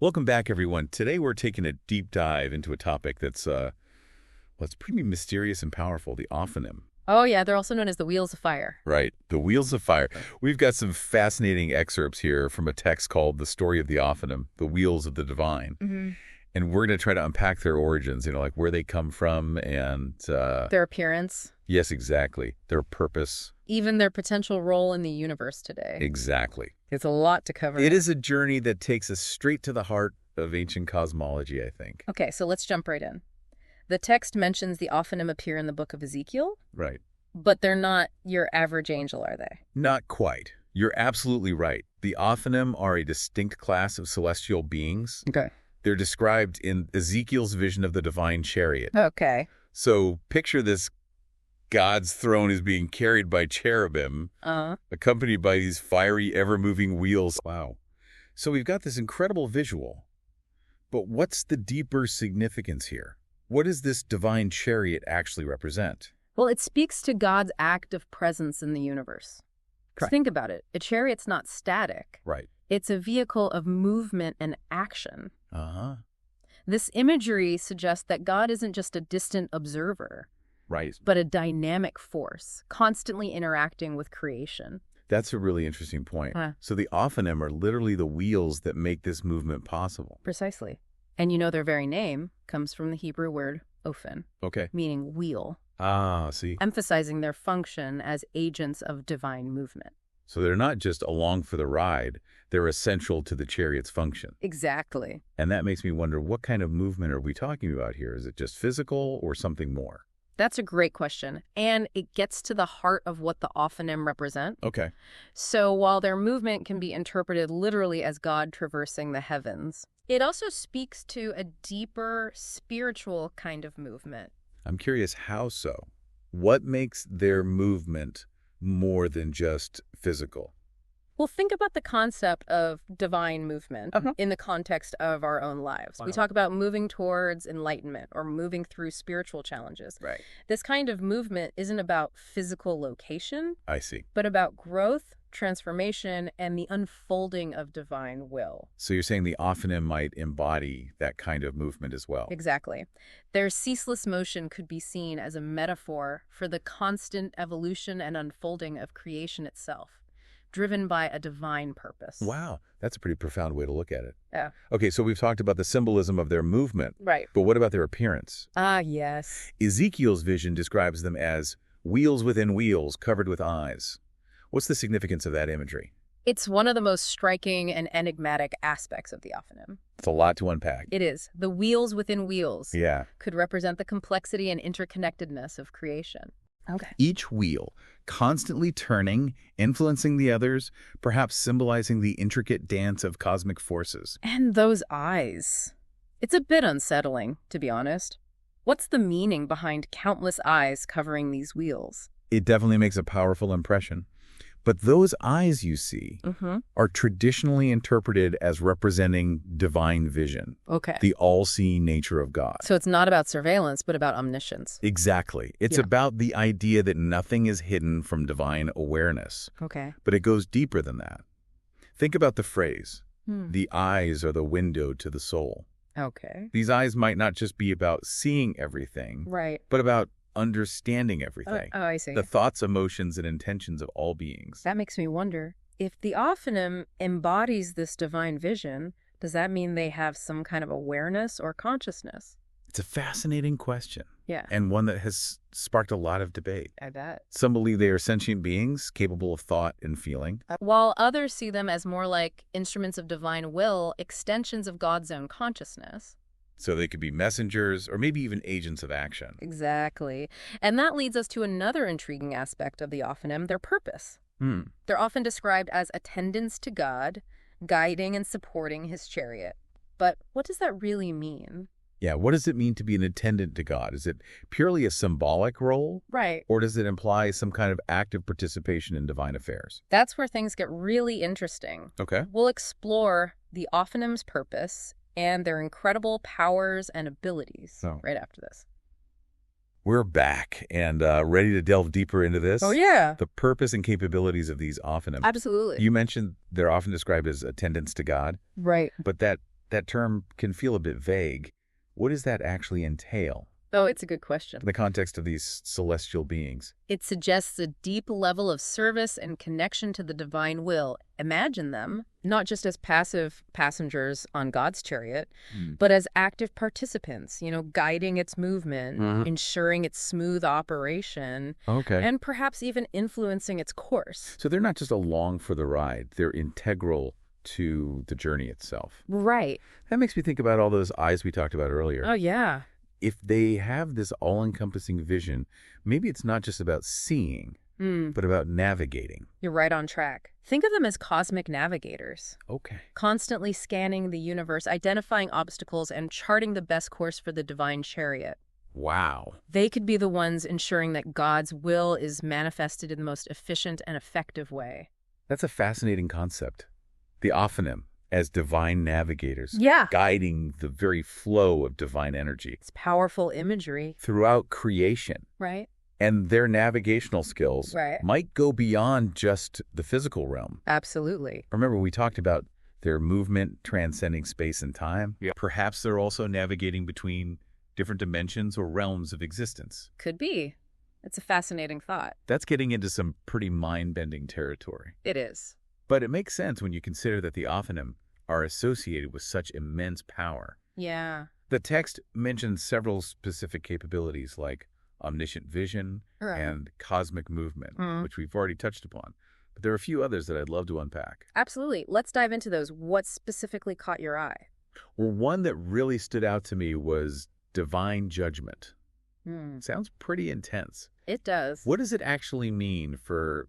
Welcome back, everyone. Today we're taking a deep dive into a topic that's, it's pretty mysterious and powerful, the Ophanim. Oh, yeah, they're also known as the Wheels of Fire. Right, the Wheels of Fire. We've got some fascinating excerpts here from a text called The Story of the Ophanim, The Wheels of the Divine. And we're going to try to unpack their origins, like where they come from and... Their appearance. Yes, exactly. Their purpose. Even their potential role in the universe today. Exactly. It's a lot to cover. It is a journey that takes us straight to the heart of ancient cosmology, I think. Okay, so let's jump right in. The text mentions the Ophanim appear in the book of Ezekiel. Right. But they're not your average angel, are they? Not quite. You're absolutely right. The Ophanim are a distinct class of celestial beings. Okay. They're described in Ezekiel's vision of the divine chariot. Okay. So picture this: God's throne is being carried by cherubim, accompanied by these fiery, ever-moving wheels. Wow. So we've got this incredible visual. But what's the deeper significance here? What does this divine chariot actually represent? Well, it speaks to God's active presence in the universe. Correct. Think about it. A chariot's not static. Right. It's a vehicle of movement and action. Uh-huh. This imagery suggests that God isn't just a distant observer. Right. But a dynamic force, constantly interacting with creation. That's a really interesting point. So the Ophanim are literally the wheels that make this movement possible. Precisely. And their very name comes from the Hebrew word ophan, meaning wheel. Ah, see. Emphasizing their function as agents of divine movement. So they're not just along for the ride, they're essential to the chariot's function. Exactly. And that makes me wonder, what kind of movement are we talking about here? Is it just physical or something more? That's a great question, and it gets to the heart of what the Ophanim represent. Okay. So while their movement can be interpreted literally as God traversing the heavens, it also speaks to a deeper spiritual kind of movement. I'm curious, how so? What makes their movement more than just physical? Well, think about the concept of divine movement in the context of our own lives. Wow. We talk about moving towards enlightenment or moving through spiritual challenges. Right. This kind of movement isn't about physical location, I see. but about growth, transformation, and the unfolding of divine will. So you're saying the Ophanim might embody that kind of movement as well? Exactly. Their ceaseless motion could be seen as a metaphor for the constant evolution and unfolding of creation itself, driven by a divine purpose. Wow, that's a pretty profound way to look at it. Yeah. Okay, so we've talked about the symbolism of their movement. Right. But what about their appearance? Ah, yes. Ezekiel's vision describes them as wheels within wheels covered with eyes. What's the significance of that imagery? It's one of the most striking and enigmatic aspects of the Ophanim. It's a lot to unpack. It is. The wheels within wheels could represent the complexity and interconnectedness of creation. Okay. Each wheel constantly turning, influencing the others, perhaps symbolizing the intricate dance of cosmic forces. And those eyes. It's a bit unsettling, to be honest. What's the meaning behind countless eyes covering these wheels? It definitely makes a powerful impression. But those eyes you see are traditionally interpreted as representing divine vision. Okay. The all-seeing nature of God. So it's not about surveillance, but about omniscience. Exactly. It's about the idea that nothing is hidden from divine awareness. Okay. But it goes deeper than that. Think about the phrase, the eyes are the window to the soul. Okay. These eyes might not just be about seeing everything, Right. but about understanding everything. Oh, I see. The thoughts, emotions, and intentions of all beings. That makes me wonder, if the Ophanim embodies this divine vision, does that mean they have some kind of awareness or consciousness? It's a fascinating question. Yeah. And one that has sparked a lot of debate. I bet. Some believe they are sentient beings capable of thought and feeling. While others see them as more like instruments of divine will, extensions of God's own consciousness. So they could be messengers or maybe even agents of action. Exactly. And that leads us to another intriguing aspect of the Ophanim, their purpose. They're often described as attendants to God, guiding and supporting his chariot. But what does that really mean? Yeah, what does it mean to be an attendant to God? Is it purely a symbolic role? Right. Or does it imply some kind of active participation in divine affairs? That's where things get really interesting. Okay. We'll explore the Ophanim's purpose and their incredible powers and abilities right after this. We're back and ready to delve deeper into this. Oh, yeah. The purpose and capabilities of these Ophanim. Absolutely. You mentioned they're often described as attendants to God. Right. But that that term can feel a bit vague. What does that actually entail Oh, it's a good question. in the context of these celestial beings? It suggests a deep level of service and connection to the divine will. Imagine them, not just as passive passengers on God's chariot, but as active participants, guiding its movement, ensuring its smooth operation, and perhaps even influencing its course. So they're not just along for the ride. They're integral to the journey itself. Right. That makes me think about all those eyes we talked about earlier. Oh, yeah. If they have this all-encompassing vision, maybe it's not just about seeing, but about navigating. You're right on track. Think of them as cosmic navigators. Okay. Constantly scanning the universe, identifying obstacles, and charting the best course for the divine chariot. Wow. They could be the ones ensuring that God's will is manifested in the most efficient and effective way. That's a fascinating concept. The Ophanim as divine navigators, guiding the very flow of divine energy. It's powerful imagery. Throughout creation. Right. And their navigational skills might go beyond just the physical realm. Absolutely. Remember, we talked about their movement transcending space and time. Yeah. Perhaps they're also navigating between different dimensions or realms of existence. Could be. It's a fascinating thought. That's getting into some pretty mind-bending territory. It is. But it makes sense when you consider that the Ophanim are associated with such immense power. Yeah. The text mentions several specific capabilities like omniscient vision and cosmic movement, which we've already touched upon. But there are a few others that I'd love to unpack. Absolutely. Let's dive into those. What specifically caught your eye? Well, one that really stood out to me was divine judgment. Sounds pretty intense. It does. What does it actually mean for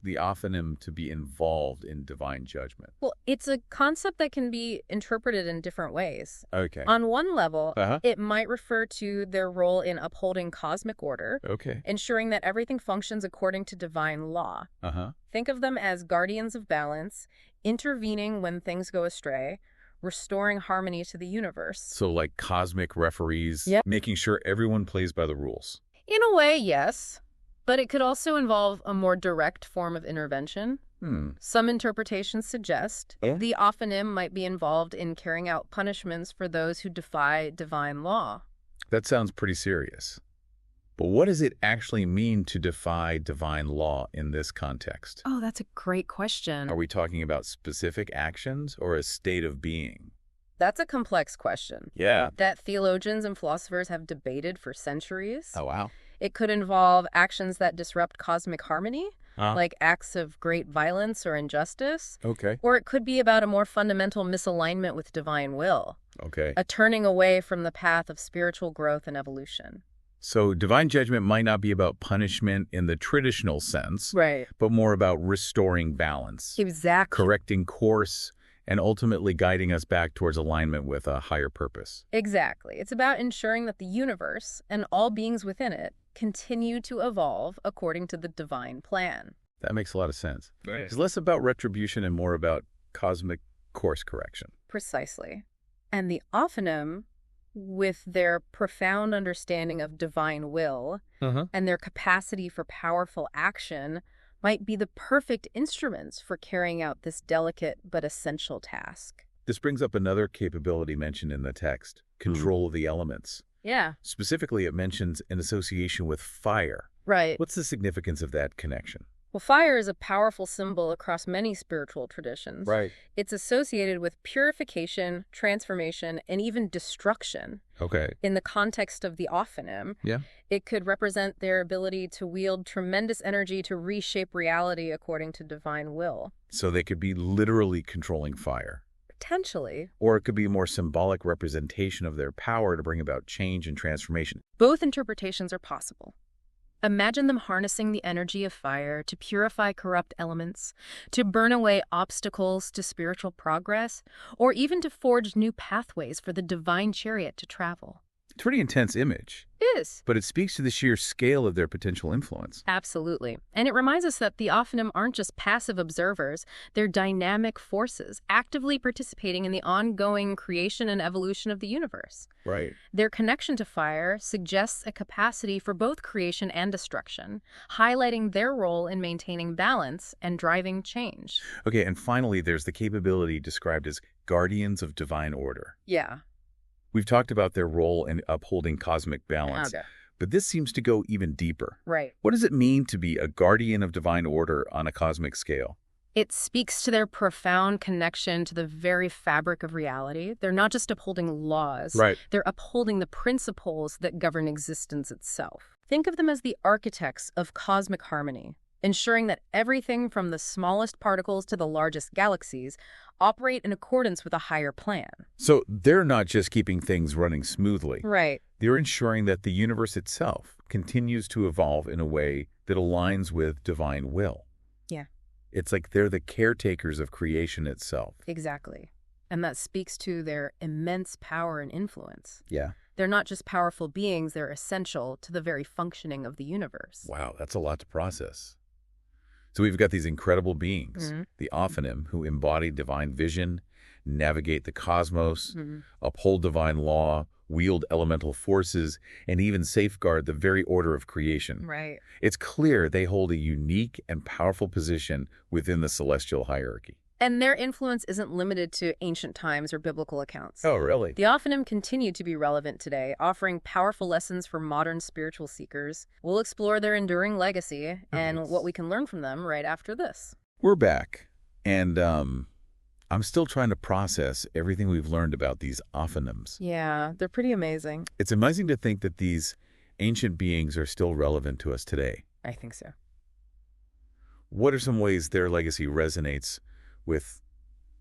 the Ophanim to be involved in divine judgment? Well, it's a concept that can be interpreted in different ways. Okay. On one level, it might refer to their role in upholding cosmic order, ensuring that everything functions according to divine law. Think of them as guardians of balance, intervening when things go astray, restoring harmony to the universe. So like cosmic referees, making sure everyone plays by the rules. In a way, yes. But it could also involve a more direct form of intervention. Some interpretations suggest the Ophanim might be involved in carrying out punishments for those who defy divine law. That sounds pretty serious. But what does it actually mean to defy divine law in this context? Oh, that's a great question. Are we talking about specific actions or a state of being? That's a complex question. Yeah. That theologians and philosophers have debated for centuries. Oh, wow. It could involve actions that disrupt cosmic harmony, like acts of great violence or injustice. Okay. Or it could be about a more fundamental misalignment with divine will. Okay. A turning away from the path of spiritual growth and evolution. So divine judgment might not be about punishment in the traditional sense, but more about restoring balance. Exactly. Correcting course and ultimately guiding us back towards alignment with a higher purpose. Exactly. It's about ensuring that the universe and all beings within it continue to evolve according to the divine plan. That makes a lot of sense. It's less about retribution and more about cosmic course correction. Precisely. And the Ophanim, with their profound understanding of divine will and their capacity for powerful action, might be the perfect instruments for carrying out this delicate but essential task. This brings up another capability mentioned in the text, control of the elements. Yeah. Specifically, it mentions an association with fire. Right. What's the significance of that connection? Well, fire is a powerful symbol across many spiritual traditions. Right. It's associated with purification, transformation, and even destruction. Okay. In the context of the Ophanim, it could represent their ability to wield tremendous energy to reshape reality according to divine will. So they could be literally controlling fire. Potentially. Or it could be a more symbolic representation of their power to bring about change and transformation. Both interpretations are possible. Imagine them harnessing the energy of fire to purify corrupt elements, to burn away obstacles to spiritual progress, or even to forge new pathways for the divine chariot to travel. It's a pretty intense image. It is. But it speaks to the sheer scale of their potential influence. Absolutely. And it reminds us that the Ophanim aren't just passive observers, they're dynamic forces, actively participating in the ongoing creation and evolution of the universe. Right. Their connection to fire suggests a capacity for both creation and destruction, highlighting their role in maintaining balance and driving change. Okay, and finally, there's the capability described as guardians of divine order. Yeah. We've talked about their role in upholding cosmic balance, Okay. but this seems to go even deeper. Right. What does it mean to be a guardian of divine order on a cosmic scale? It speaks to their profound connection to the very fabric of reality. They're not just upholding laws. Right. They're upholding the principles that govern existence itself. Think of them as the architects of cosmic harmony, ensuring that everything from the smallest particles to the largest galaxies operate in accordance with a higher plan. So they're not just keeping things running smoothly. Right. They're ensuring that the universe itself continues to evolve in a way that aligns with divine will. Yeah. It's like they're the caretakers of creation itself. Exactly. And that speaks to their immense power and influence. Yeah. They're not just powerful beings, they're essential to the very functioning of the universe. Wow, that's a lot to process. So we've got these incredible beings, the Ophanim, who embody divine vision, navigate the cosmos, uphold divine law, wield elemental forces, and even safeguard the very order of creation. Right. It's clear they hold a unique and powerful position within the celestial hierarchy. And their influence isn't limited to ancient times or biblical accounts. Oh, really? The Ophanim continue to be relevant today, offering powerful lessons for modern spiritual seekers. We'll explore their enduring legacy and what we can learn from them right after this. We're back, and I'm still trying to process everything we've learned about these Ophanims. Yeah, they're pretty amazing. It's amazing to think that these ancient beings are still relevant to us today. I think so. What are some ways their legacy resonates with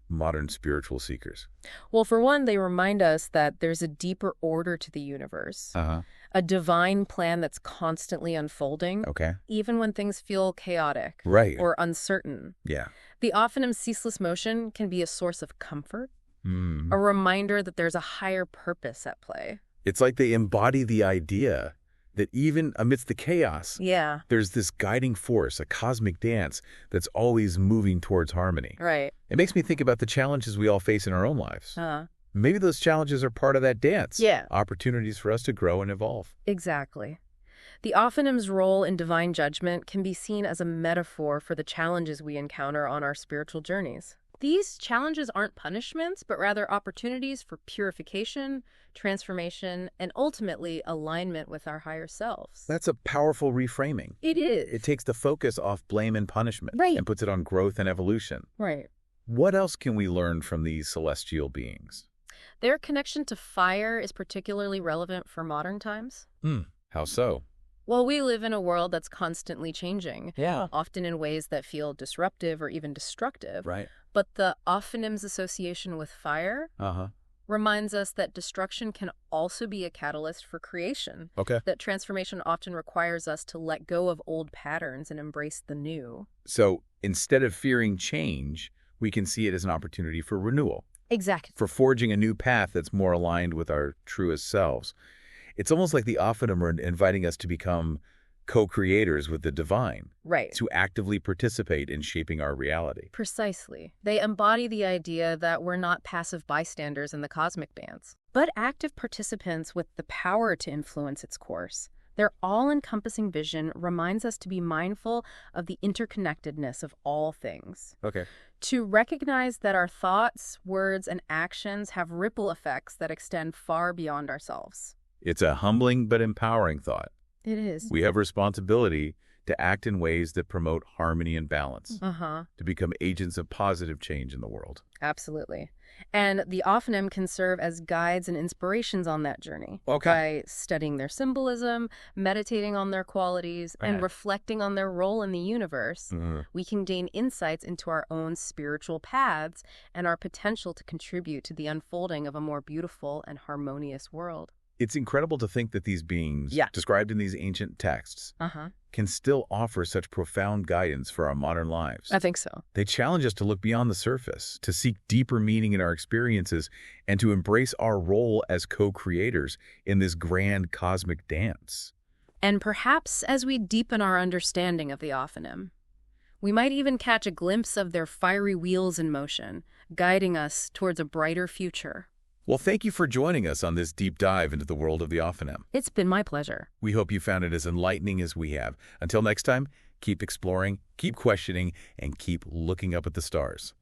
modern spiritual seekers? Well, for one, they remind us that there's a deeper order to the universe, a divine plan that's constantly unfolding, even when things feel chaotic or uncertain. Yeah. The Ophanim's ceaseless motion can be a source of comfort, a reminder that there's a higher purpose at play. It's like they embody the idea that even amidst the chaos, there's this guiding force, a cosmic dance that's always moving towards harmony. Right. It makes me think about the challenges we all face in our own lives. Maybe those challenges are part of that dance. Yeah. Opportunities for us to grow and evolve. Exactly. The Ophanim's role in divine judgment can be seen as a metaphor for the challenges we encounter on our spiritual journeys. These challenges aren't punishments, but rather opportunities for purification, transformation, and ultimately alignment with our higher selves. That's a powerful reframing. It is. It takes the focus off blame and punishment and puts it on growth and evolution. Right. What else can we learn from these celestial beings? Their connection to fire is particularly relevant for modern times. How so? Well, we live in a world that's constantly changing, Yeah. often in ways that feel disruptive or even destructive. Right. But the Ophanim's association with fire reminds us that destruction can also be a catalyst for creation. That transformation often requires us to let go of old patterns and embrace the new. So instead of fearing change, we can see it as an opportunity for renewal. Exactly. For forging a new path that's more aligned with our truest selves. It's almost like the Ophanim are inviting us to become co-creators with the divine. Right. To actively participate in shaping our reality. Precisely. They embody the idea that we're not passive bystanders in the cosmic dance, but active participants with the power to influence its course. Their all-encompassing vision reminds us to be mindful of the interconnectedness of all things. To recognize that our thoughts, words, and actions have ripple effects that extend far beyond ourselves. It's a humbling but empowering thought. It is. We have responsibility to act in ways that promote harmony and balance, to become agents of positive change in the world. Absolutely. And the Ophanim can serve as guides and inspirations on that journey by studying their symbolism, meditating on their qualities, and reflecting on their role in the universe. We can gain insights into our own spiritual paths and our potential to contribute to the unfolding of a more beautiful and harmonious world. It's incredible to think that these beings, described in these ancient texts, can still offer such profound guidance for our modern lives. I think so. They challenge us to look beyond the surface, to seek deeper meaning in our experiences, and to embrace our role as co-creators in this grand cosmic dance. And perhaps as we deepen our understanding of the Ophanim, we might even catch a glimpse of their fiery wheels in motion, guiding us towards a brighter future. Well, thank you for joining us on this deep dive into the world of the Ophanim. It's been my pleasure. We hope you found it as enlightening as we have. Until next time, keep exploring, keep questioning, and keep looking up at the stars.